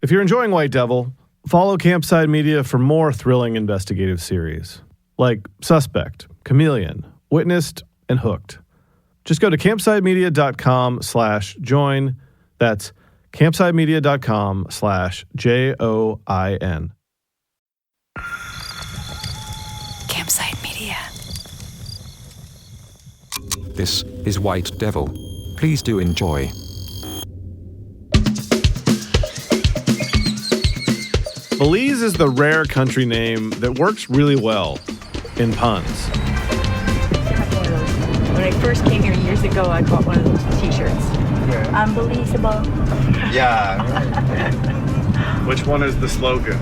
If you're enjoying White Devil, follow Campside Media for more thrilling investigative series like Suspect, Chameleon, Witnessed, and Hooked. Just go to campsidemedia.com/join. That's campsidemedia.com/JOIN. Campside Media. This is White Devil. Please do enjoy. Belize is the rare country name that works really well in puns. When I first came here years ago, I bought one of those t-shirts. Yeah. Unbelievable. Yeah. Which one is the slogan?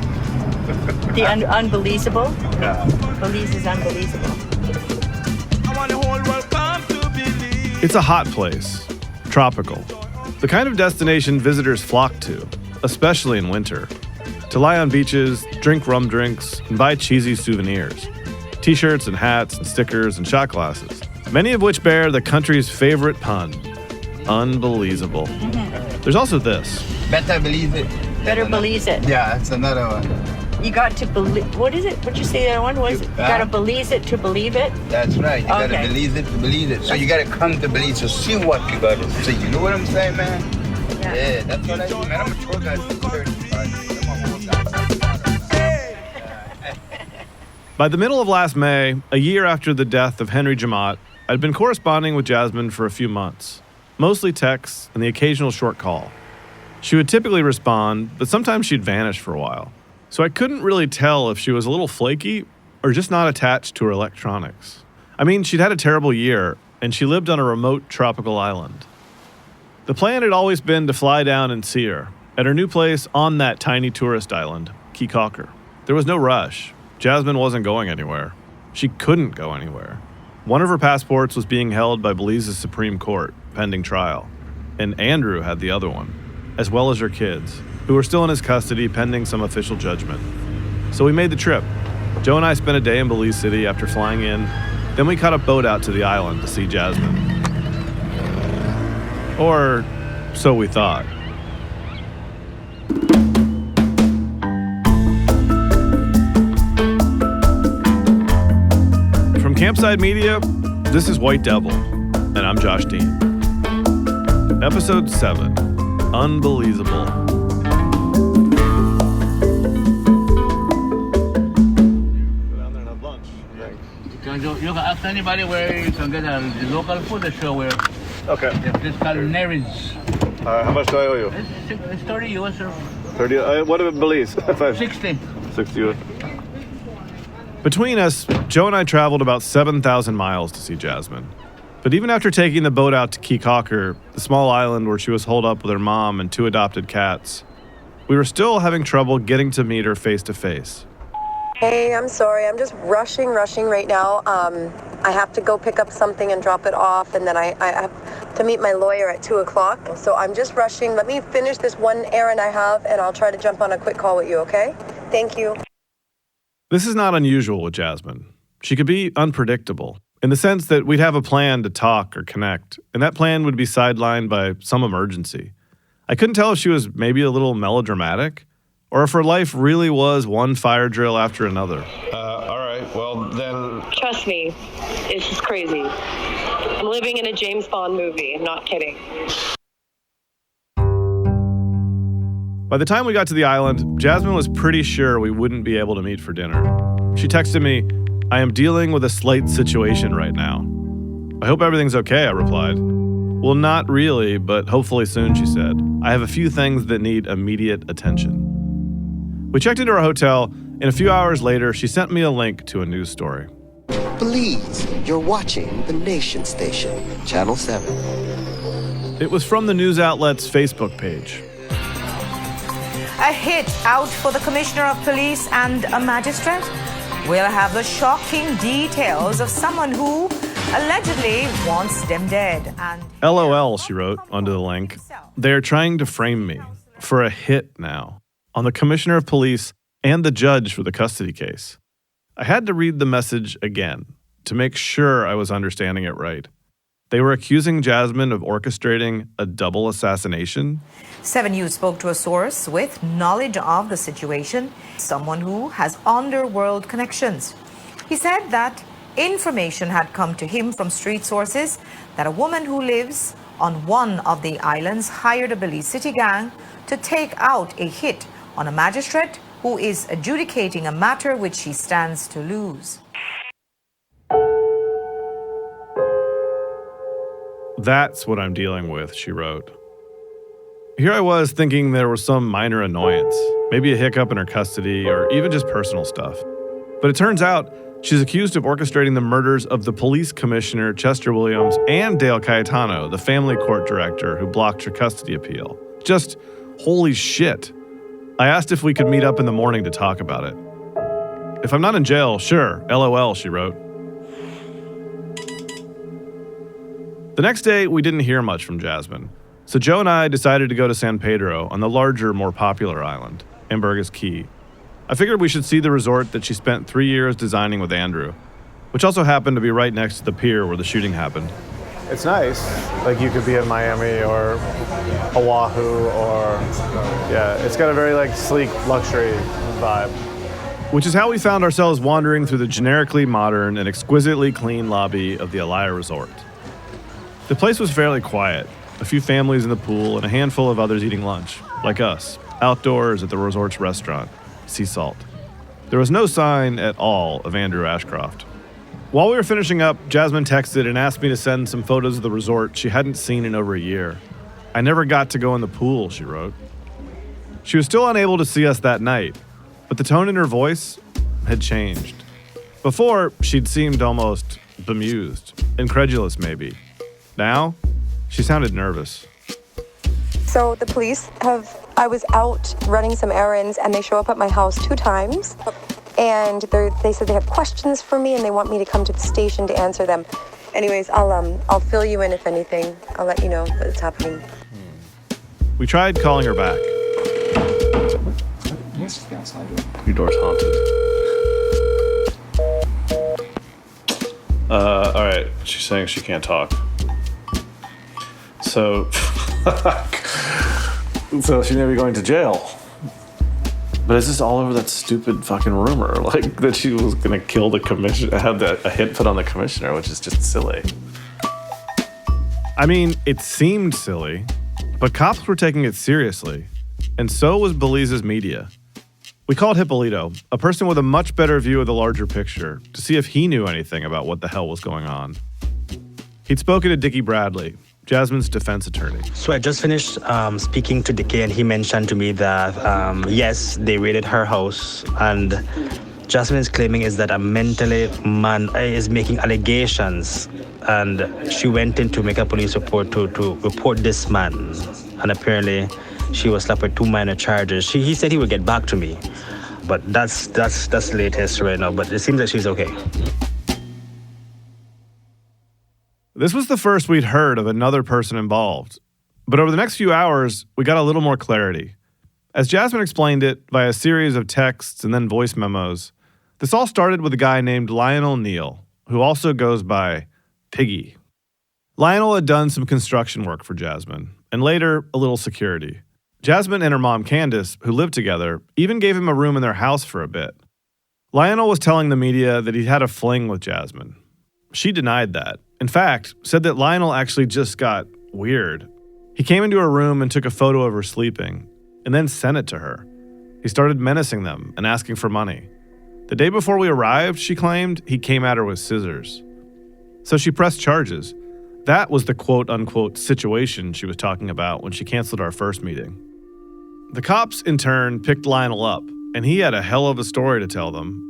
The unbelievable. Yeah. Belize is unbelievable. It's a hot place, tropical, the kind of destination visitors flock to, especially in winter, to lie on beaches, drink rum drinks, and buy cheesy souvenirs, t-shirts and hats and stickers and shot glasses, many of which bear the country's favorite pun, unbelievable. Mm-hmm. There's also this. Better believe it. Better believe it. Yeah, it's another one. You got to believe. What is it? What'd you say that one was? You gotta believe it to believe it. That's right. You gotta Okay. believe it to believe it. So you gotta come to believe to see what you gotta see. You know what I'm saying, man? Yeah, that's what I do, man. I'm a tour guide for 35 years. I'm a whole guy. By the middle of last May, a year after the death of Henry Jamat, I'd been corresponding with Jasmine for a few months, mostly texts and the occasional short call. She would typically respond, but sometimes she'd vanish for a while. So I couldn't really tell if she was a little flaky or just not attached to her electronics. I mean, she'd had a terrible year, and she lived on a remote tropical island. The plan had always been to fly down and see her at her new place on that tiny tourist island, Key Caulker. There was no rush. Jasmine wasn't going anywhere. She couldn't go anywhere. One of her passports was being held by Belize's Supreme Court, pending trial, and Andrew had the other one, as well as her kids, who were still in his custody pending some official judgment. So we made the trip. Joe and I spent a day in Belize City after flying in. Then we caught a boat out to the island to see Jasmine. Or so we thought. From Campside Media, this is White Devil, and I'm Josh Dean. Episode 7, Unbelizable. You can ask anybody where you can get the local food, the show where Okay. the place called Neris. How much do I owe you? It's 30 US or 30. What about Belize? 60. 60 US. Between us, Joe and I traveled about 7,000 miles to see Jasmine. But even after taking the boat out to Key Caulker, the small island where she was holed up with her mom and 2 adopted cats, we were still having trouble getting to meet her face to face. Hey, I'm sorry. I'm just rushing right now. I have to go pick up something and drop it off, and then I have to meet my lawyer at 2 o'clock. So I'm just rushing. Let me finish this one errand I have, and I'll try to jump on a quick call with you, okay? Thank you. This is not unusual with Jasmine. She could be unpredictable, in the sense that we'd have a plan to talk or connect, and that plan would be sidelined by some emergency. I couldn't tell if she was maybe a little melodramatic, or if her life really was one fire drill after another. All right, well then... Trust me, it's just crazy. I'm living in a James Bond movie, I'm not kidding. By the time we got to the island, Jasmine was pretty sure we wouldn't be able to meet for dinner. She texted me, "I am dealing with a slight situation right now." "I hope everything's okay," I replied. "Well, not really, but hopefully soon," she said. "I have a few things that need immediate attention." We checked into our hotel, and a few hours later, she sent me a link to a news story. Please, you're watching the Nation Station, Channel 7. It was from the news outlet's Facebook page. A hit out for the Commissioner of Police and a magistrate? We'll have the shocking details of someone who allegedly wants them dead. And LOL, she wrote under the link. They're trying to frame me for a hit now on the Commissioner of Police and the judge for the custody case. I had to read the message again to make sure I was understanding it right. They were accusing Jasmine of orchestrating a double assassination. 7 News spoke to a source with knowledge of the situation, someone who has underworld connections. He said that information had come to him from street sources that a woman who lives on one of the islands hired a Belize City gang to take out a hit on a magistrate who is adjudicating a matter which she stands to lose. That's what I'm dealing with, she wrote. Here I was thinking there was some minor annoyance, maybe a hiccup in her custody or even just personal stuff. But it turns out she's accused of orchestrating the murders of the police commissioner, Chester Williams, and Dale Cayetano, the family court director who blocked her custody appeal. Just holy shit. I asked if we could meet up in the morning to talk about it. If I'm not in jail, sure, LOL, she wrote. The next day, we didn't hear much from Jasmine, so Joe and I decided to go to San Pedro on the larger, more popular island, Ambergris Key. I figured we should see the resort that she spent 3 years designing with Andrew, which also happened to be right next to the pier where the shooting happened. It's nice. Like you could be in Miami or Oahu or, it's got a very sleek luxury vibe. Which is how we found ourselves wandering through the generically modern and exquisitely clean lobby of the Alaya Resort. The place was fairly quiet, a few families in the pool and a handful of others eating lunch, like us, outdoors at the resort's restaurant, Sea Salt. There was no sign at all of Andrew Ashcroft. While we were finishing up, Jasmine texted and asked me to send some photos of the resort she hadn't seen in over a year. I never got to go in the pool, she wrote. She was still unable to see us that night, but the tone in her voice had changed. Before, she'd seemed almost bemused, incredulous maybe. Now, she sounded nervous. So the police I was out running some errands and they show up at my house 2 times. And they said they have questions for me and they want me to come to the station to answer them. Anyways, I'll fill you in if anything. I'll let you know what's happening. We tried calling her back. Your door's haunted. All right, she's saying she can't talk. So she may be going to jail. But is this all over that stupid fucking rumor? That she was gonna kill the commissioner, have a hit put on the commissioner, which is just silly. I mean, it seemed silly, but cops were taking it seriously. And so was Belize's media. We called Hippolito, a person with a much better view of the larger picture, to see if he knew anything about what the hell was going on. He'd spoken to Dickie Bradley, Jasmine's defense attorney. So I just finished speaking to Dickie, and he mentioned to me that, yes, they raided her house, and Jasmine is claiming is that a mentally man is making allegations, and she went in to make a police report to report this man, and apparently she was slapped with 2 minor charges. He said he would get back to me, but that's the latest right now, but it seems that she's okay. This was the first we'd heard of another person involved. But over the next few hours, we got a little more clarity. As Jasmine explained it via a series of texts and then voice memos, this all started with a guy named Lionel Neal, who also goes by Piggy. Lionel had done some construction work for Jasmine, and later, a little security. Jasmine and her mom, Candace, who lived together, even gave him a room in their house for a bit. Lionel was telling the media that he'd had a fling with Jasmine. She denied that. In fact, said that Lionel actually just got weird. He came into her room and took a photo of her sleeping, and then sent it to her. He started menacing them and asking for money. The day before we arrived, she claimed, he came at her with scissors. So she pressed charges. That was the quote-unquote situation she was talking about when she canceled our first meeting. The cops, in turn, picked Lionel up, and he had a hell of a story to tell them.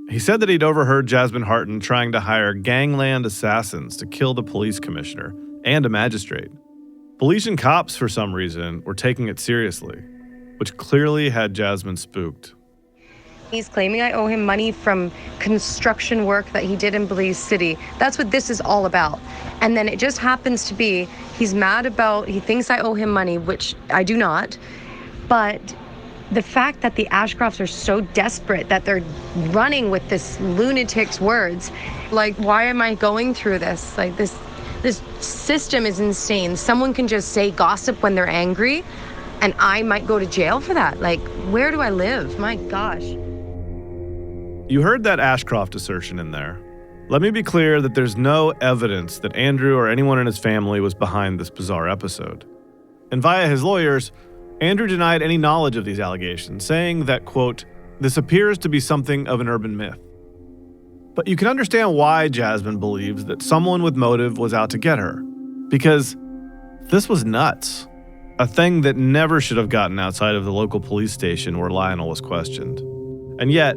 He said that he'd overheard Jasmine Harton trying to hire gangland assassins to kill the police commissioner and a magistrate. Belizean cops, for some reason, were taking it seriously, which clearly had Jasmine spooked. He's claiming I owe him money from construction work that he did in Belize City. That's what this is all about. And then it just happens to be, he's mad about, he thinks I owe him money, which I do not. But the fact that the Ashcrofts are so desperate that they're running with this lunatic's words, why am I going through this? This This system is insane. Someone can just say gossip when they're angry, and I might go to jail for that. Like, where do I live? My gosh. You heard that Ashcroft assertion in there. Let me be clear that there's no evidence that Andrew or anyone in his family was behind this bizarre episode. And via his lawyers, Andrew denied any knowledge of these allegations, saying that, quote, "This appears to be something of an urban myth." But you can understand why Jasmine believes that someone with motive was out to get her. Because this was nuts. A thing that never should have gotten outside of the local police station where Lionel was questioned. And yet,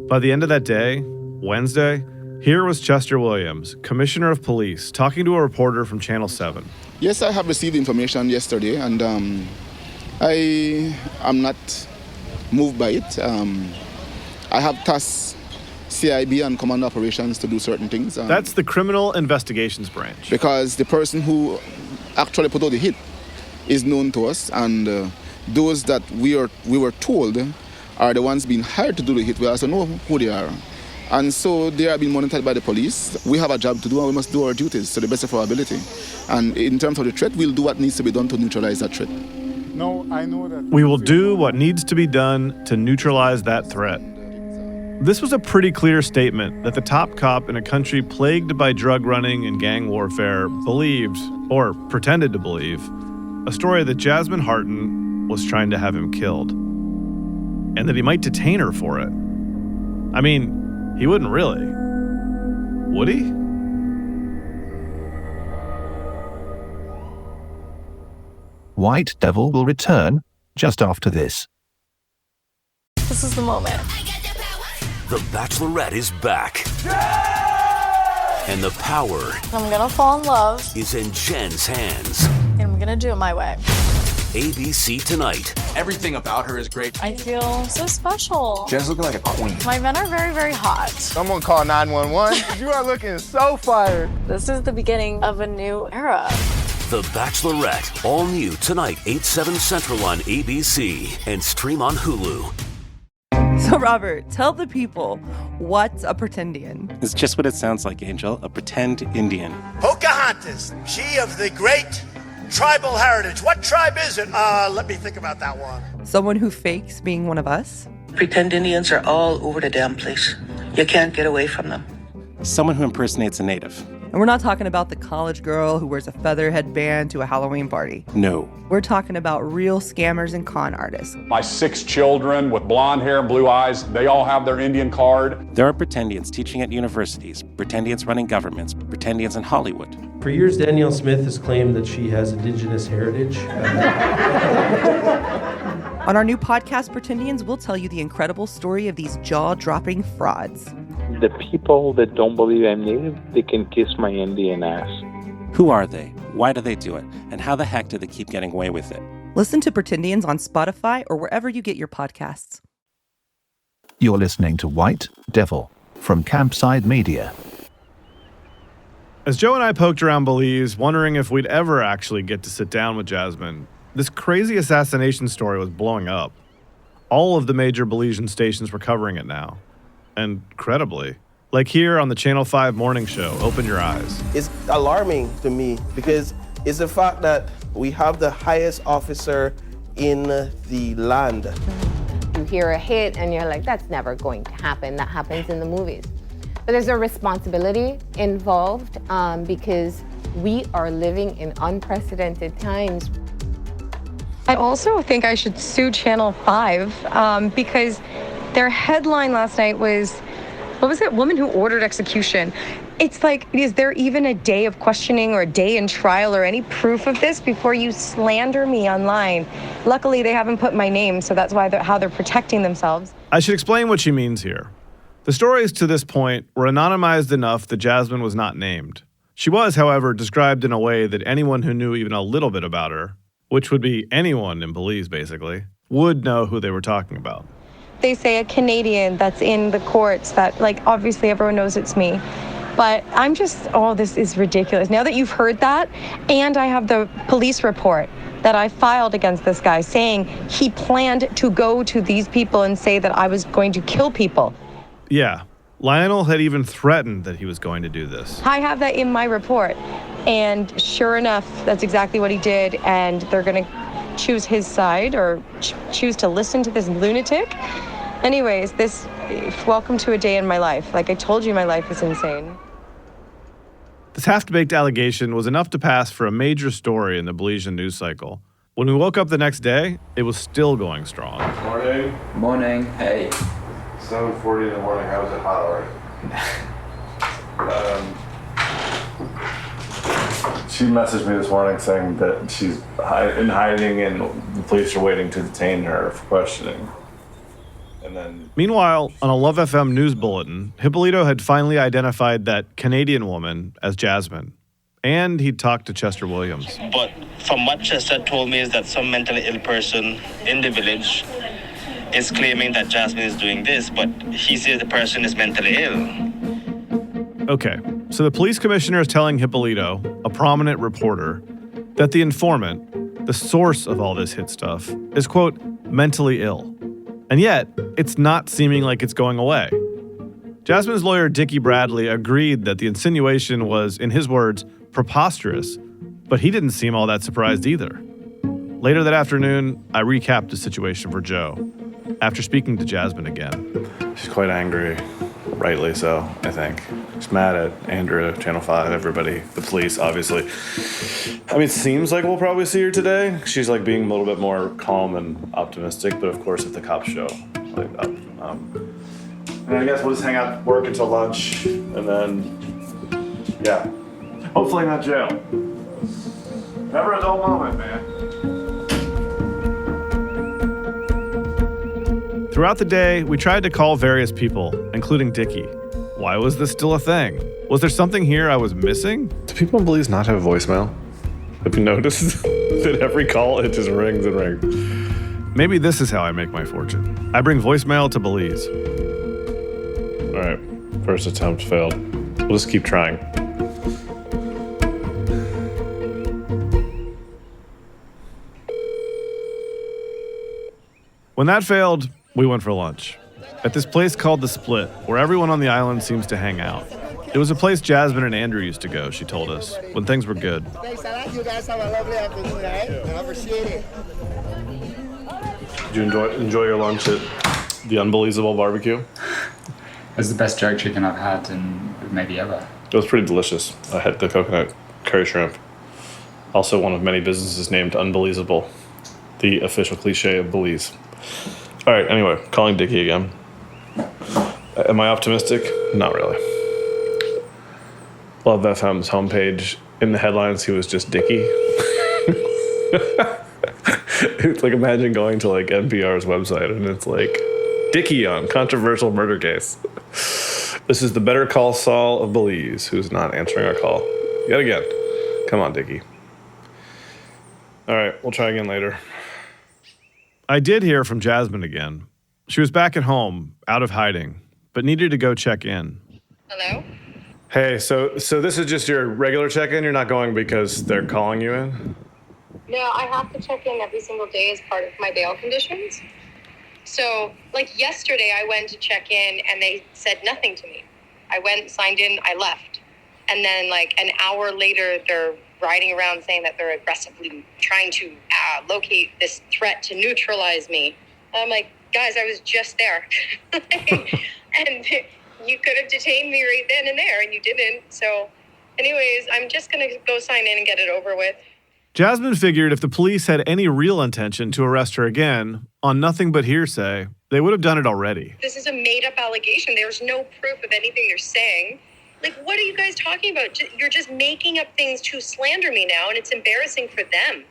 by the end of that day, Wednesday, here was Chester Williams, Commissioner of Police, talking to a reporter from Channel 7. Yes, I have received information yesterday, and I am not moved by it. I have tasked CIB and Command Operations to do certain things. That's the Criminal Investigations Branch. Because the person who actually put out the hit is known to us, and those that we were told are the ones being hired to do the hit. We also know who they are. And so they are being monitored by the police. We have a job to do, and we must do our duties to the best of our ability. And in terms of the threat, we'll do what needs to be done to neutralize that threat. No, I know that. We will do what needs to be done to neutralize that threat. This was a pretty clear statement that the top cop in a country plagued by drug running and gang warfare believed, or pretended to believe, a story that Jasmine Harton was trying to have him killed. And that he might detain her for it. I mean, he wouldn't really. Would he? White Devil will return just after this. This is the moment. The Bachelorette is back. And the power I'm gonna fall in love. is in Jen's hands. And I'm gonna do it my way. ABC tonight. Everything about her is great. I feel so special. Jen's looking like a queen. My men are very, very hot. Someone call 911. You are looking so fired. This is the beginning of a new era. The Bachelorette. All new tonight, 8/7 Central on ABC and stream on Hulu. So, Robert, tell the people, what's a pretendian? It's just what it sounds like, Angel, a pretend Indian. Pocahontas, she of the great tribal heritage. What tribe is it? Let me think about that one. Someone who fakes being one of us? Pretend Indians are all over the damn place. You can't get away from them. Someone who impersonates a native. And we're not talking about the college girl who wears a feather headband to a Halloween party. No. We're talking about real scammers and con artists. My 6 children with blonde hair and blue eyes, they all have their Indian card. There are pretendians teaching at universities, pretendians running governments, pretendians in Hollywood. For years, Danielle Smith has claimed that she has indigenous heritage. On our new podcast, Pretendians, we'll tell you the incredible story of these jaw-dropping frauds. The people that don't believe I'm native, they can kiss my Indian ass. Who are they? Why do they do it? And how the heck do they keep getting away with it? Listen to Pretendians on Spotify or wherever you get your podcasts. You're listening to White Devil from Campside Media. As Joe and I poked around Belize, wondering if we'd ever actually get to sit down with Jasmine, this crazy assassination story was blowing up. All of the major Belizean stations were covering it now. And credibly, like here on the Channel 5 morning show, Open Your Eyes. It's alarming to me because it's the fact that we have the highest officer in the land. You hear a hit and you're like, that's never going to happen. That happens in the movies. But there's a responsibility involved because we are living in unprecedented times. I also think I should sue Channel 5 because their headline last night was, what was it? Woman who ordered execution. It's like, is there even a day of questioning or a day in trial or any proof of this before you slander me online? Luckily, they haven't put my name, so that's why how they're protecting themselves. I should explain what she means here. The stories to this point were anonymized enough that Jasmine was not named. She was, however, described in a way that anyone who knew even a little bit about her, which would be anyone in Belize basically, would know who they were talking about. They say a Canadian that's in the courts that, like, obviously everyone knows it's me. But I'm just, this is ridiculous. Now that you've heard that, and I have the police report that I filed against this guy saying he planned to go to these people and say that I was going to kill people. Yeah, Lionel had even threatened that he was going to do this. I have that in my report. And sure enough, that's exactly what he did. And they're going to choose his side or choose to listen to this lunatic. Anyways, welcome to a day in my life. Like I told you, my life is insane. This half-baked allegation was enough to pass for a major story in the Belizean news cycle. When we woke up the next day, it was still going strong. Morning. Morning. Hey. 7:40 in the morning. How was it hot already? She messaged me this morning saying that she's in hiding and the police are waiting to detain her for questioning. And then, meanwhile, on a Love FM news bulletin, Hippolito had finally identified that Canadian woman as Jasmine. And he'd talked to Chester Williams. But from what Chester told me is that some mentally ill person in the village is claiming that Jasmine is doing this, but he says the person is mentally ill. Okay, so the police commissioner is telling Hippolito, a prominent reporter, that the informant, the source of all this hit stuff, is, quote, mentally ill. And yet, it's not seeming like it's going away. Jasmine's lawyer, Dickie Bradley, agreed that the insinuation was, in his words, preposterous, but he didn't seem all that surprised either. Later that afternoon, I recapped the situation for Joe, after speaking to Jasmine again. she's quite angry, rightly so, I think. She's mad at Andrea, Channel 5, everybody, the police, obviously. I mean, it seems like we'll probably see her today. She's like being a little bit more calm and optimistic, but of course if the cops show, like up. And I guess we'll just hang out, work until lunch, and then, yeah. Hopefully not jail. Never a dull moment, man. Throughout the day, we tried to call various people, including Dickie. Why was this still a thing? Was there something here I was missing? Do people in Belize not have voicemail? Have you noticed that every call, it just rings and rings? Maybe this is how I make my fortune. I bring voicemail to Belize. All right, first attempt failed. We'll just keep trying. When that failed, we went for lunch at this place called The Split, where everyone on the island seems to hang out. It was a place Jasmine and Andrew used to go, she told us, when things were good. You guys have a lovely afternoon, right? I appreciate it. Did you enjoy your lunch at the Unbelizable barbecue? It was the best jerk chicken I've had in maybe ever. It was pretty delicious. I had the coconut curry shrimp. Also one of many businesses named Unbelizable, the official cliche of Belize. All right, anyway, calling Dickie again. Am I optimistic? Not really. Love FM's homepage. In the headlines, he was just Dickie. It's like, imagine going to like NPR's website and it's like, Dickie on controversial murder case. This is the Better Call Saul of Belize, who's not answering our call. Yet again. Come on, Dickie. All right, we'll try again later. I did hear from Jasmine again. She was back at home, out of hiding, but needed to go check in. Hello? Hey, so this is just your regular check-in? You're not going because they're calling you in? No, I have to check in every single day as part of my bail conditions. So, like yesterday, I went to check in and they said nothing to me. I went, signed in, I left. And then like an hour later, they're riding around saying that they're aggressively trying to locate this threat to neutralize me. And I'm like, guys, I was just there. And you could have detained me right then and there, and you didn't. So anyways, I'm just going to go sign in and get it over with. Jasmine figured if the police had any real intention to arrest her again, on nothing but hearsay, they would have done it already. This is a made-up allegation. There's no proof of anything they're saying. Like, what are you guys talking about? You're just making up things to slander me now, and it's embarrassing for them.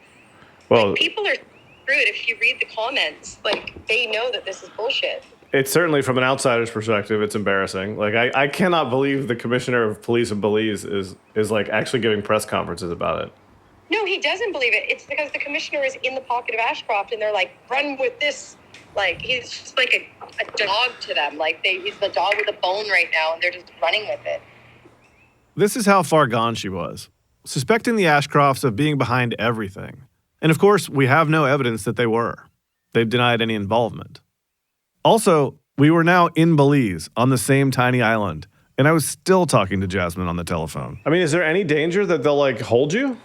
Well, like, people are screwed. If you read the comments, like, they know that this is bullshit. It's certainly, from an outsider's perspective, it's embarrassing. Like, I cannot believe the commissioner of police of Belize is like actually giving press conferences about it. No, he doesn't believe it. It's because the commissioner is in the pocket of Ashcroft, and they're like, run with this. Like, he's just like a dog to them. Like, he's the dog with a bone right now, and they're just running with it. This is how far gone she was, suspecting the Ashcrofts of being behind everything. And of course, we have no evidence that they were. They've denied any involvement. Also, We were now in Belize, on the same tiny island, and I was still talking to Jasmine on the telephone. I mean, is there any danger that they'll, like, hold you?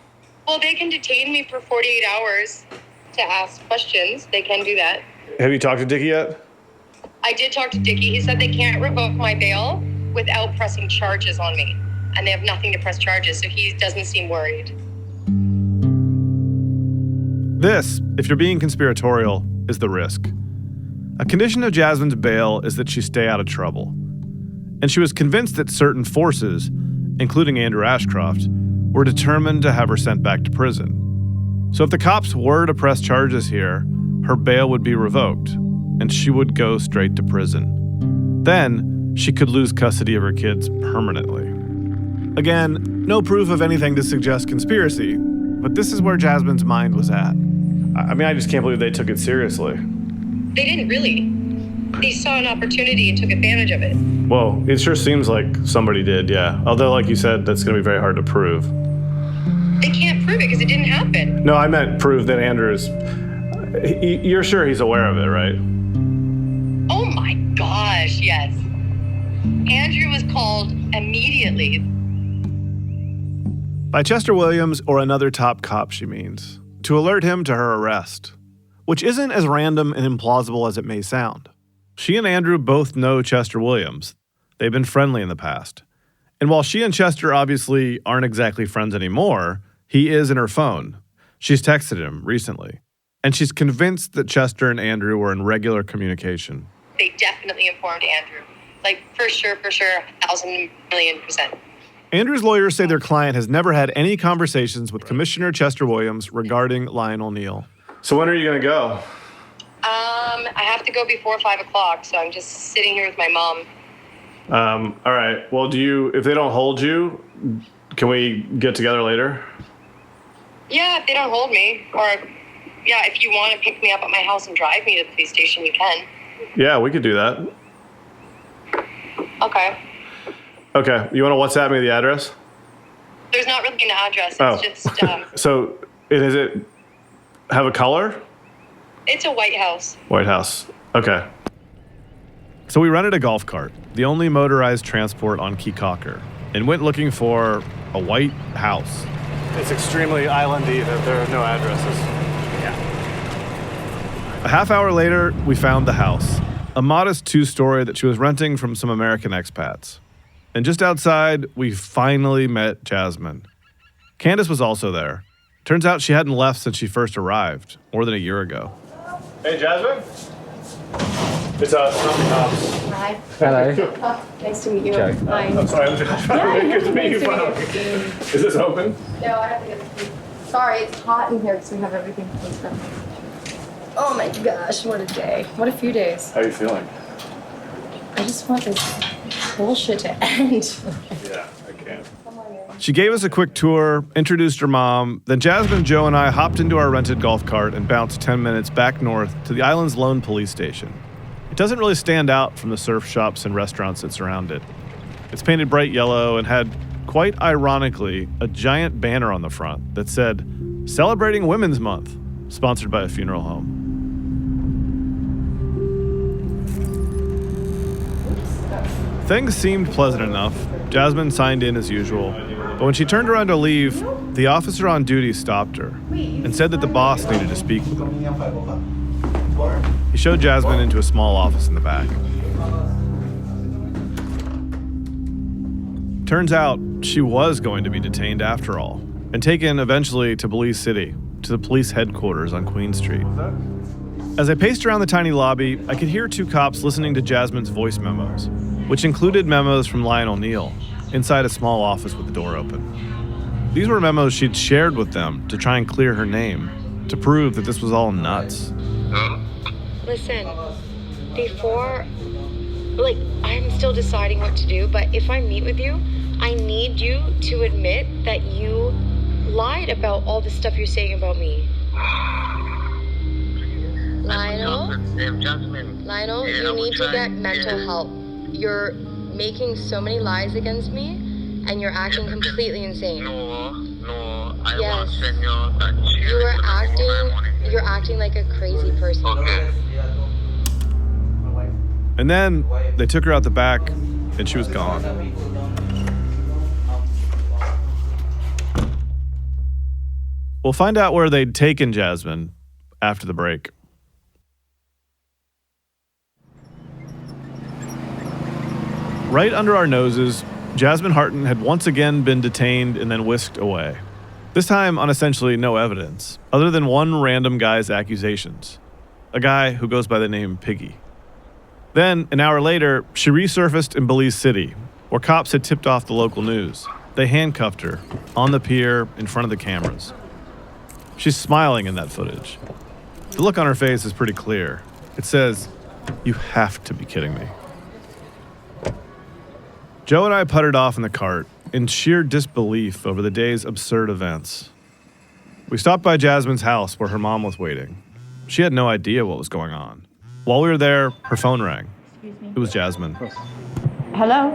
Well, they can detain me for 48 hours to ask questions. They can do that. Have you talked to Dickie yet? I did talk to Dickie. He said they can't revoke my bail without pressing charges on me. And they have nothing to press charges, so he doesn't seem worried. This, if you're being conspiratorial, is the risk. A condition of Jasmine's bail is that she stay out of trouble. And she was convinced that certain forces, including Andrew Ashcroft, were determined to have her sent back to prison. So if the cops were to press charges here, her bail would be revoked, and she would go straight to prison. Then, she could lose custody of her kids permanently. Again, no proof of anything to suggest conspiracy, but this is where Jasmine's mind was at. I mean, I just can't believe they took it seriously. They didn't really. They saw an opportunity and took advantage of it. Well, it sure seems like somebody did, yeah. Although, like you said, that's going to be very hard to prove. They can't prove it because it didn't happen. No, I meant prove that Andrew's... You're sure he's aware of it, right? Oh my gosh, yes. Andrew was called immediately. By Chester Williams, or another top cop, she means, to alert him to her arrest, which isn't as random and implausible as it may sound. She and Andrew both know Chester Williams. They've been friendly in the past. And while she and Chester obviously aren't exactly friends anymore, he is in her phone. She's texted him recently. And she's convinced that Chester and Andrew were in regular communication. They definitely informed Andrew. Like, for sure, 1,000,000,000%. Andrew's lawyers say their client has never had any conversations with Commissioner Chester Williams regarding Lionel Neal. So when are you going to go? I have to go before 5 o'clock, so I'm just sitting here with my mom. All right. Well, if they don't hold you, can we get together later? Yeah, if they don't hold me. Or, yeah, if you want to pick me up at my house and drive me to the police station, you can. Yeah, we could do that. Okay. Okay. You want to WhatsApp me the address? There's not really an address. It's just... So, does it have a color? It's a White House. White House. Okay. So we rented a golf cart, the only motorized transport on Key Cocker, and went looking for a white house. It's extremely islandy that there are no addresses. A half hour later, we found the house, a modest two-story that she was renting from some American expats. And just outside, we finally met Jasmine. Candace was also there. Turns out she hadn't left since she first arrived, more than a year ago. Hey, Jasmine? It's not the cops. Hi. Hello. Oh, nice to meet you. Joe. Hi. I'm sorry, I'm Josh. Good to meet you. Is this open? No, I have to get the key. Sorry, it's hot in here because we have everything closed up. Oh my gosh, what a day. What a few days. How are you feeling? I just want this bullshit to end. Yeah, I can't. She gave us a quick tour, introduced her mom, then Jasmine, Joe, and I hopped into our rented golf cart and bounced 10 minutes back north to the island's lone police station. It doesn't really stand out from the surf shops and restaurants that surround it. It's painted bright yellow and had, quite ironically, a giant banner on the front that said, "Celebrating Women's Month," sponsored by a funeral home. Things seemed pleasant enough. Jasmine signed in as usual, but when she turned around to leave, the officer on duty stopped her and said that the boss needed to speak with her. He showed Jasmine into a small office in the back. Turns out she was going to be detained after all, and taken eventually to Belize City, to the police headquarters on Queen Street. As I paced around the tiny lobby, I could hear two cops listening to Jasmine's voice memos, which included memos from Lionel Neal, inside a small office with the door open. These were memos she'd shared with them to try and clear her name, to prove that this was all nuts. Listen, I'm still deciding what to do, but if I meet with you, I need you to admit that you lied about all the stuff you're saying about me. Lionel, you need to get mental help. You're making so many lies against me, and you're acting completely insane. Yes. You're acting like a crazy person. And then they took her out the back, and she was gone. We'll find out where they'd taken Jasmine after the break. Right under our noses, Jasmine Harton had once again been detained and then whisked away. This time on essentially no evidence, other than one random guy's accusations. A guy who goes by the name Piggy. Then, an hour later, she resurfaced in Belize City, where cops had tipped off the local news. They handcuffed her on the pier in front of the cameras. She's smiling in that footage. The look on her face is pretty clear. It says, "You have to be kidding me." Joe and I puttered off in the cart in sheer disbelief over the day's absurd events. We stopped by Jasmine's house where her mom was waiting. She had no idea what was going on. While we were there, her phone rang. It was Jasmine. Hello?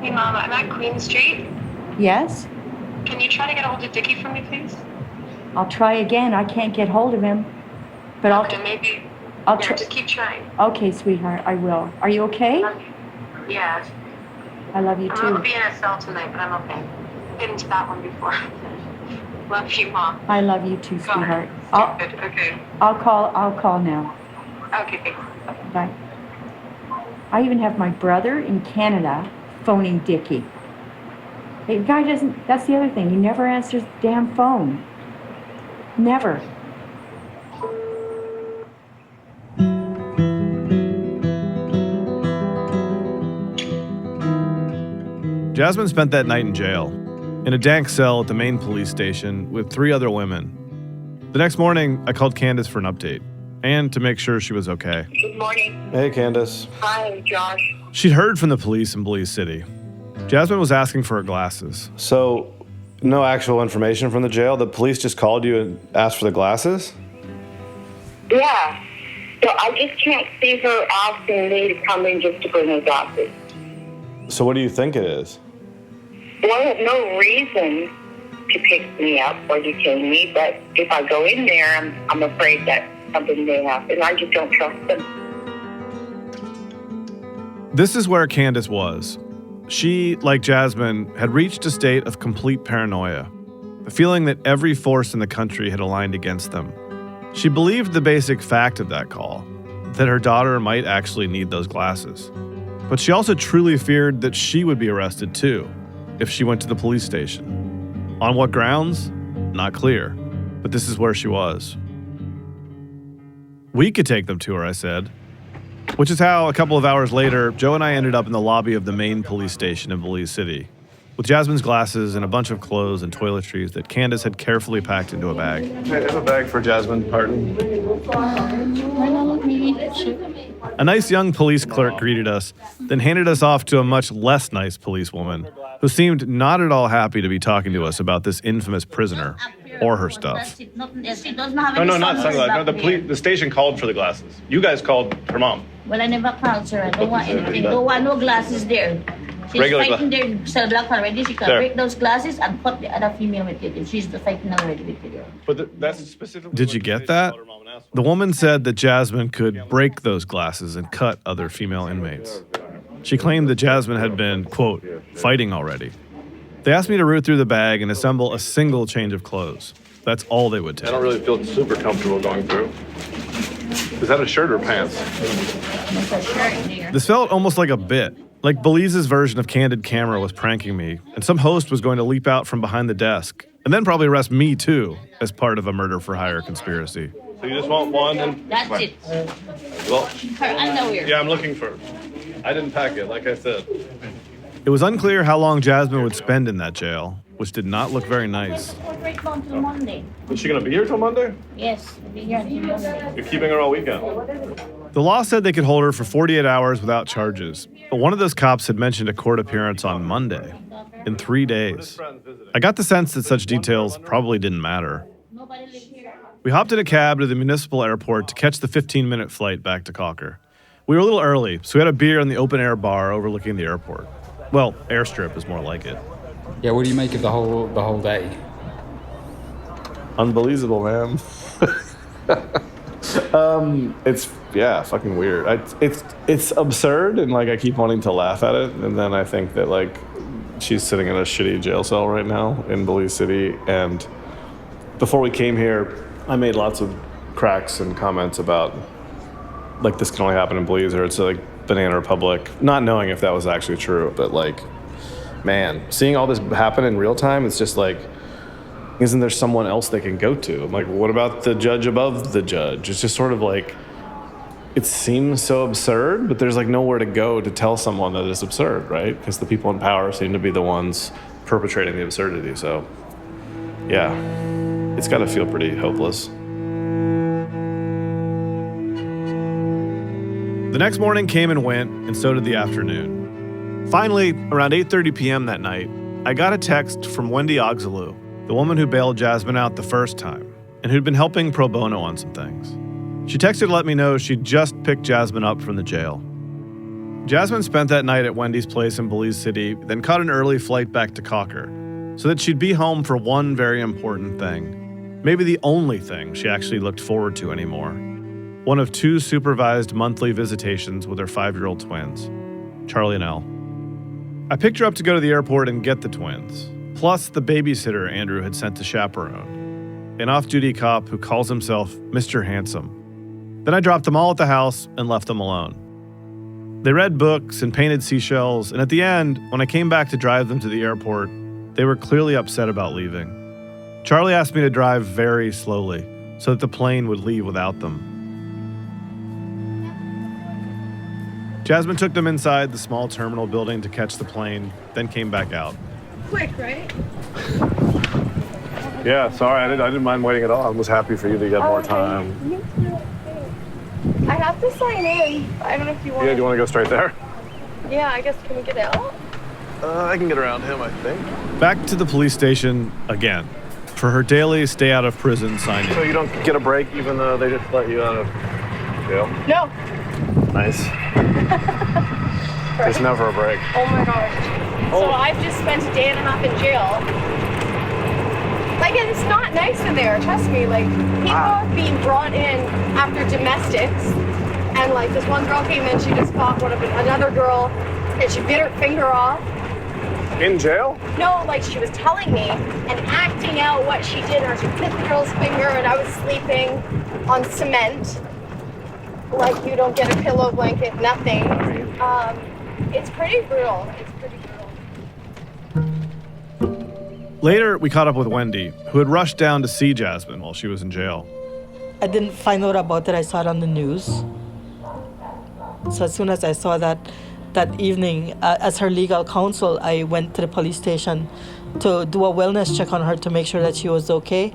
Hey, Mom, I'm at Queen Street. Yes? Can you try to get a hold of Dickie for me, please? I'll try again. I can't get hold of him. But I'll try. Just keep trying. Okay, sweetheart, I will. Are you okay? Yeah. I love you I'm too. going to be in a cell tonight, but I'm okay. Been into that one before. Love you, Mom. I love you too, sweetheart. Okay. I'll call now. Okay, thanks. Bye. I even have my brother in Canada phoning Dickie. The guy doesn't, that's the other thing. He never answers the damn phone. Never. Jasmine spent that night in jail, in a dank cell at the main police station with 3 other women. The next morning, I called Candace for an update, and to make sure she was okay. Good morning. Hey, Candace. Hi, Josh. She'd heard from the police in Belize City. Jasmine was asking for her glasses. So, no actual information from the jail? The police just called you and asked for the glasses? Yeah. So I just can't see her asking me to come in just to bring her glasses. So what do you think it is? Well, I have no reason to pick me up or detain me, but if I go in there, I'm afraid that something may happen. I just don't trust them. This is where Candace was. She, like Jasmine, had reached a state of complete paranoia, the feeling that every force in the country had aligned against them. She believed the basic fact of that call, that her daughter might actually need those glasses. But she also truly feared that she would be arrested too, if she went to the police station. On what grounds? Not clear, but this is where she was. We could take them to her, I said. Which is how, a couple of hours later, Joe and I ended up in the lobby of the main police station in Belize City, with Jasmine's glasses and a bunch of clothes and toiletries that Candace had carefully packed into a bag. I have a bag for Jasmine Harton. A nice young police clerk greeted us, then handed us off to a much less nice policewoman, who seemed not at all happy to be talking to us about this infamous prisoner, or her stuff. No, not sunglasses. No, the station called for the glasses. You guys called her mom. Well, I never called her. I don't want anything. Don't want no glasses there. She's Regular fighting there, cell block already. She can There. break those glasses and cut the other female with it. She's fighting already with it. But that's specifically. Did you get that? The woman said that Jasmine could break those glasses and cut other female inmates. She claimed that Jasmine had been, quote, fighting already. They asked me to root through the bag and assemble a single change of clothes. That's all they would take. I don't really feel super comfortable going through. Is that a shirt or pants? There's a shirt there. This felt almost like a bit. Like Belize's version of Candid Camera was pranking me, and some host was going to leap out from behind the desk, and then probably arrest me too, as part of a murder-for-hire conspiracy. So you just want one and... That's it. Well, Her underwear. yeah, I'm looking for... I didn't pack it, like I said. It was unclear how long Jasmine would spend in that jail, which did not look very nice. Right down till Monday. Is she going to be here till Monday? Yes, we'll be here until Monday. You're keeping her all weekend. The law said they could hold her for 48 hours without charges, but one of those cops had mentioned a court appearance on Monday, in 3 days. I got the sense that such details probably didn't matter. We hopped in a cab to the municipal airport to catch the 15-minute flight back to Calker. We were a little early, so we had a beer in the open-air bar overlooking the airport. Well, airstrip is more like it. Yeah, what do you make of the whole day? Unbelievable, man. It's yeah, fucking weird. It's absurd, and like I keep wanting to laugh at it, and then I think that like she's sitting in a shitty jail cell right now in Belize City. And before we came here, I made lots of cracks and comments about like this can only happen in Belize, or it's like Banana Republic, not knowing if that was actually true. But like, man, seeing all this happen in real time, it's just like, isn't there someone else they can go to? I'm like, what about the judge above the judge? It's just sort of like, it seems so absurd, but there's like nowhere to go to tell someone that it's absurd, right? Because the people in power seem to be the ones perpetrating the absurdity. So yeah, it's got to feel pretty hopeless. The next morning came and went, and so did the afternoon. Finally, around 8:30 p.m. that night, I got a text from Wendy Oxaloo, the woman who bailed Jasmine out the first time, and who'd been helping pro bono on some things. She texted to let me know she'd just picked Jasmine up from the jail. Jasmine spent that night at Wendy's place in Belize City, then caught an early flight back to Cocker, so that she'd be home for one very important thing. Maybe the only thing she actually looked forward to anymore. One of 2 supervised monthly visitations with her 5-year-old twins, Charlie and Elle. I picked her up to go to the airport and get the twins, plus the babysitter Andrew had sent to chaperone, an off-duty cop who calls himself Mr. Handsome. Then I dropped them all at the house and left them alone. They read books and painted seashells, and at the end, when I came back to drive them to the airport, they were clearly upset about leaving. Charlie asked me to drive very slowly so that the plane would leave without them. Jasmine took them inside the small terminal building to catch the plane, then came back out. Quick, right? Yeah, sorry, I didn't mind waiting at all. I was happy for you to get more time. Me too. I have to sign in. I don't know if you want. Yeah, do you want to go straight there? Yeah, I guess, can we get out? I can get around him, I think. Back to the police station again for her daily stay out of prison signing. So you don't get a break even though they just let you out of jail? No. Nice. There's never a break. Oh my gosh. So I've just spent a day and a half in jail. Like, it's not nice in there, trust me. Like, people being brought in after domestics, and like this one girl came in, she just caught another girl, and she bit her finger off. In jail? No, like she was telling me and acting out what she did, or she bit the girl's finger, and I was sleeping on cement. Like, you don't get a pillow, blanket, nothing. It's pretty brutal. Later, we caught up with Wendy, who had rushed down to see Jasmine while she was in jail. I didn't find out about it. I saw it on the news. So as soon as I saw that evening, as her legal counsel, I went to the police station to do a wellness check on her to make sure that she was okay.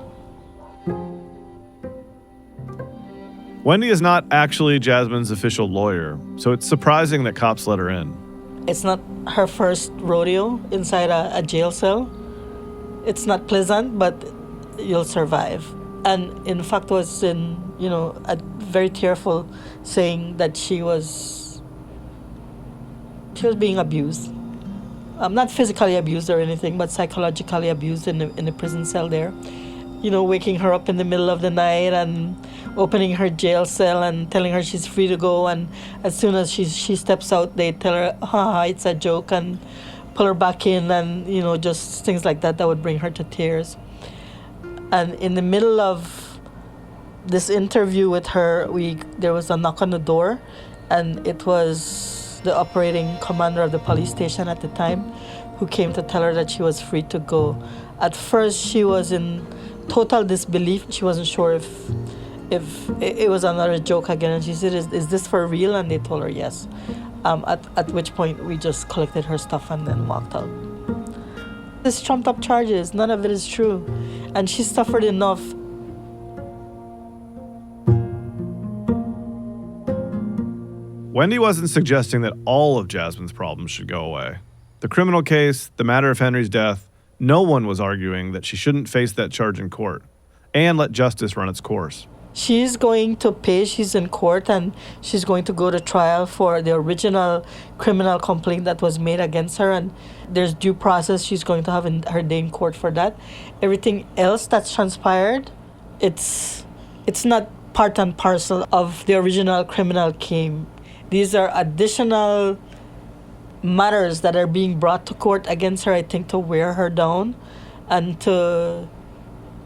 Wendy is not actually Jasmine's official lawyer, so it's surprising that cops let her in. It's not her first rodeo inside a jail cell. It's not pleasant, but you'll survive. And in fact, was very tearful, saying that she was being abused. Not physically abused or anything, but psychologically abused in the prison cell there. Waking her up in the middle of the night and opening her jail cell and telling her she's free to go. And as soon as she steps out, they tell her, it's a joke, and pull her back in, and, just things like that would bring her to tears. And in the middle of this interview with her, there was a knock on the door, and it was the operating commander of the police station at the time who came to tell her that she was free to go. At first, she was in total disbelief. She wasn't sure if it was another joke again, and she said, is this for real? And they told her yes. At which point we just collected her stuff and then walked out. This trumped up charges, none of it is true. And she suffered enough. Wendy wasn't suggesting that all of Jasmine's problems should go away. The criminal case, the matter of Henry's death, no one was arguing that she shouldn't face that charge in court and let justice run its course. She's going to pay, she's in court, and she's going to go to trial for the original criminal complaint that was made against her, and there's due process. She's going to have her day in court for that. Everything else that's transpired, it's not part and parcel of the original criminal scheme. These are additional matters that are being brought to court against her, I think, to wear her down and to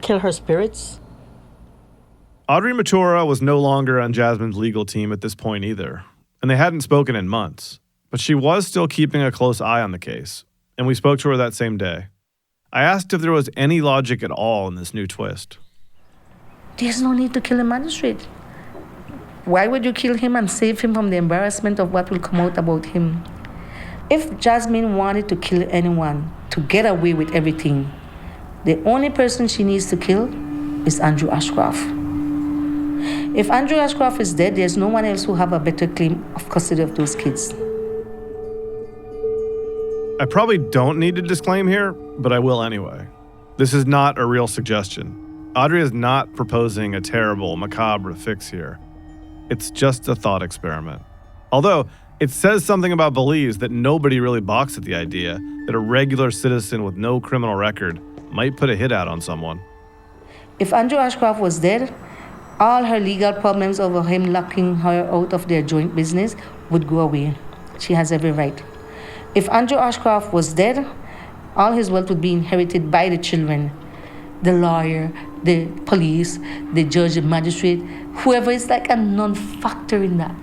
kill her spirits. Audrey Machora was no longer on Jasmine's legal team at this point either, and they hadn't spoken in months. But she was still keeping a close eye on the case, and we spoke to her that same day. I asked if there was any logic at all in this new twist. There's no need to kill a magistrate. Why would you kill him and save him from the embarrassment of what will come out about him? If Jasmine wanted to kill anyone to get away with everything, the only person she needs to kill is Andrew Ashcroft. If Andrew Ashcroft is dead, there's no one else who have a better claim of custody of those kids. I probably don't need to disclaim here, but I will anyway. This is not a real suggestion. Audrey is not proposing a terrible, macabre fix here. It's just a thought experiment. Although, it says something about Belize that nobody really balks at the idea that a regular citizen with no criminal record might put a hit out on someone. If Andrew Ashcroft was dead, all her legal problems over him locking her out of their joint business would go away. She has every right. If Andrew Ashcroft was dead, all his wealth would be inherited by the children. The lawyer, the police, the judge, the magistrate, whoever is like a non-factor in that.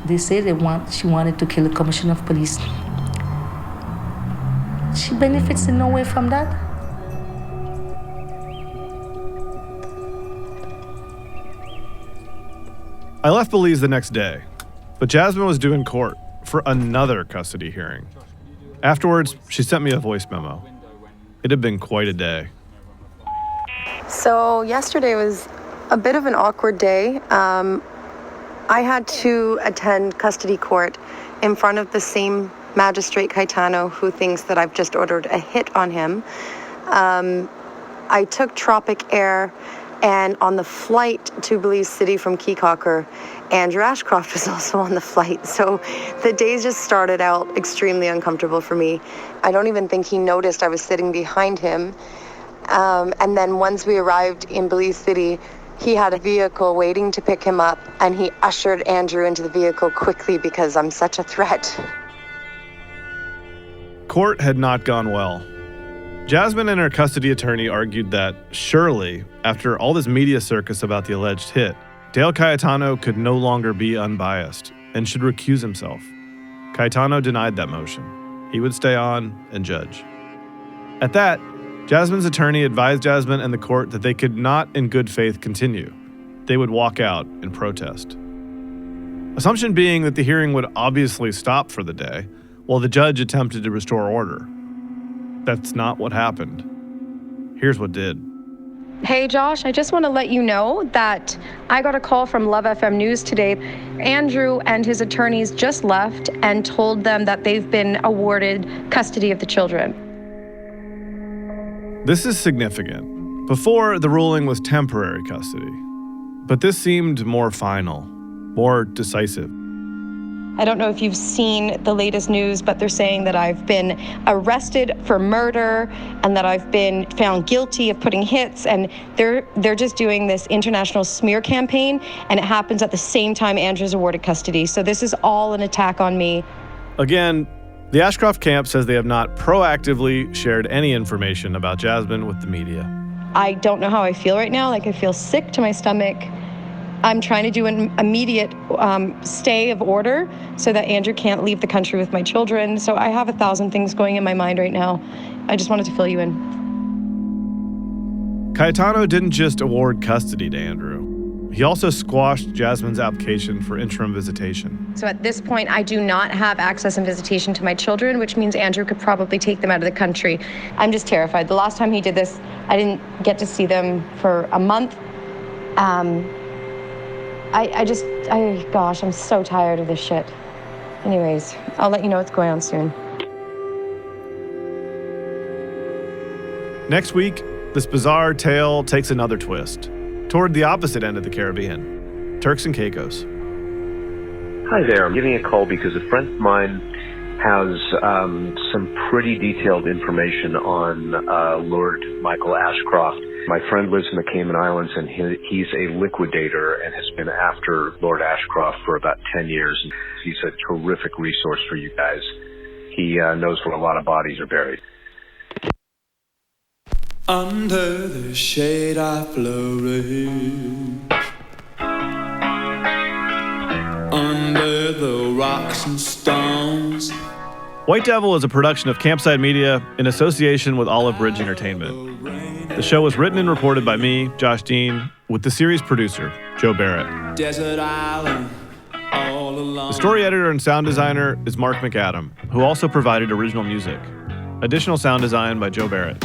They say she wanted to kill the commissioner of police. She benefits in no way from that. I left Belize the next day, but Jasmine was due in court for another custody hearing. Afterwards, she sent me a voice memo. It had been quite a day. So yesterday was a bit of an awkward day. I had to attend custody court in front of the same magistrate, Caetano, who thinks that I've just ordered a hit on him. I took Tropic Air, and on the flight to Belize City from Keycocker, Andrew Ashcroft was also on the flight. So the days just started out extremely uncomfortable for me. I don't even think he noticed I was sitting behind him. And then once we arrived in Belize City, he had a vehicle waiting to pick him up, and he ushered Andrew into the vehicle quickly because I'm such a threat. Court had not gone well. Jasmine and her custody attorney argued that, surely, after all this media circus about the alleged hit, Dale Caetano could no longer be unbiased and should recuse himself. Caetano denied that motion. He would stay on and judge. At that, Jasmine's attorney advised Jasmine and the court that they could not in good faith continue. They would walk out in protest. Assumption being that the hearing would obviously stop for the day, while the judge attempted to restore order. That's not what happened. Here's what did. Hey Josh, I just want to let you know that I got a call from Love FM News today. Andrew and his attorneys just left and told them that they've been awarded custody of the children. This is significant. Before, the ruling was temporary custody. But this seemed more final, more decisive. I don't know if you've seen the latest news, but they're saying that I've been arrested for murder and that I've been found guilty of putting hits, and they're just doing this international smear campaign, and it happens at the same time Andrew's awarded custody. So this is all an attack on me. Again, the Ashcroft camp says they have not proactively shared any information about Jasmine with the media. I don't know how I feel right now. Like, I feel sick to my stomach. I'm trying to do an immediate stay of order so that Andrew can't leave the country with my children. So I have 1,000 things going in my mind right now. I just wanted to fill you in. Caetano didn't just award custody to Andrew. He also squashed Jasmine's application for interim visitation. So at this point, I do not have access and visitation to my children, which means Andrew could probably take them out of the country. I'm just terrified. The last time he did this, I didn't get to see them for a month. Gosh, I'm so tired of this shit. Anyways, I'll let you know what's going on soon. Next week, this bizarre tale takes another twist, toward the opposite end of the Caribbean, Turks and Caicos. Hi there, I'm giving a call because a friend of mine has some pretty detailed information on Lord Michael Ashcroft. My friend lives in the Cayman Islands, and he's a liquidator and has been after Lord Ashcroft for about 10 years. He's a terrific resource for you guys. He knows where a lot of bodies are buried. Under the shade I flourish, under the rocks and stones. White Devil is a production of Campside Media in association with Olive Bridge Entertainment. The show was written and reported by me, Josh Dean, with the series producer, Joe Barrett. Desert island, all alone. The story editor and sound designer is Mark McAdam, who also provided original music. Additional sound design by Joe Barrett.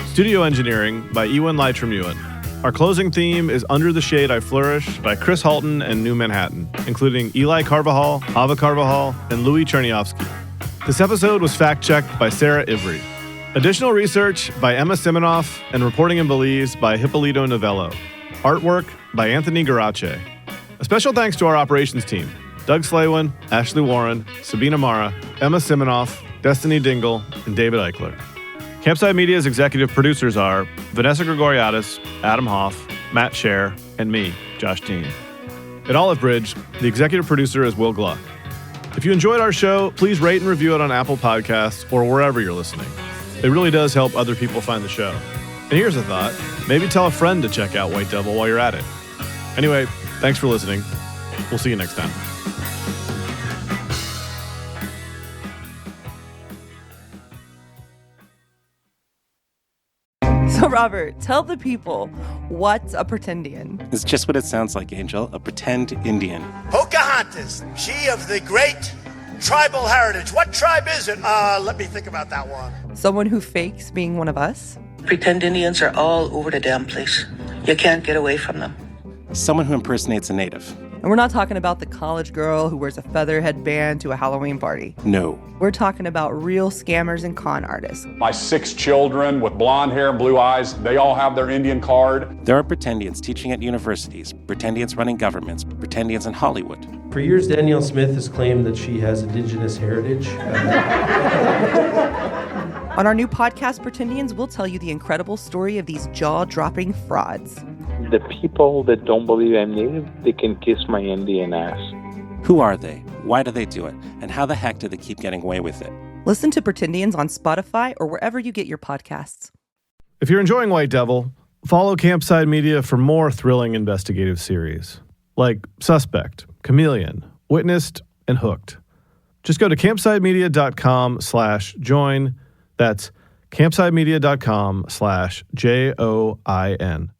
Studio engineering by Ewan Leitrim-Ewan. Our closing theme is Under the Shade I Flourish by Chris Halton and New Manhattan, including Eli Carvajal, Ava Carvajal, and Louis Chernyavsky. This episode was fact-checked by Sarah Ivry. Additional research by Emma Siminoff and reporting in Belize by Hippolito Novello. Artwork by Anthony Garace. A special thanks to our operations team, Doug Slaywin, Ashley Warren, Sabina Mara, Emma Siminoff, Destiny Dingle, and David Eichler. Campside Media's executive producers are Vanessa Gregoriadis, Adam Hoff, Matt Scher, and me, Josh Dean. At Olive Bridge, the executive producer is Will Gluck. If you enjoyed our show, please rate and review it on Apple Podcasts or wherever you're listening. It really does help other people find the show. And here's a thought. Maybe tell a friend to check out White Devil while you're at it. Anyway, thanks for listening. We'll see you next time. So, Robert, tell the people, what's a pretendian? It's just what it sounds like, Angel, a pretend Indian. Pocahontas, she of the great tribal heritage. What tribe is it? Let me think about that one. Someone who fakes being one of us? Pretend Indians are all over the damn place. You can't get away from them. Someone who impersonates a native. And we're not talking about the college girl who wears a feather headband to a Halloween party. No. We're talking about real scammers and con artists. My 6 children with blonde hair and blue eyes, they all have their Indian card. There are pretendians teaching at universities, pretendians running governments, pretendians in Hollywood. For years, Danielle Smith has claimed that she has indigenous heritage. On our new podcast, Pretendians, we'll tell you the incredible story of these jaw-dropping frauds. The people that don't believe I'm native, they can kiss my Indian ass. Who are they? Why do they do it? And how the heck do they keep getting away with it? Listen to Pretendians on Spotify or wherever you get your podcasts. If you're enjoying White Devil, follow Campside Media for more thrilling investigative series, like Suspect, Chameleon, Witnessed, and Hooked. Just go to campsidemedia.com/join. That's campsidemedia.com/JOIN.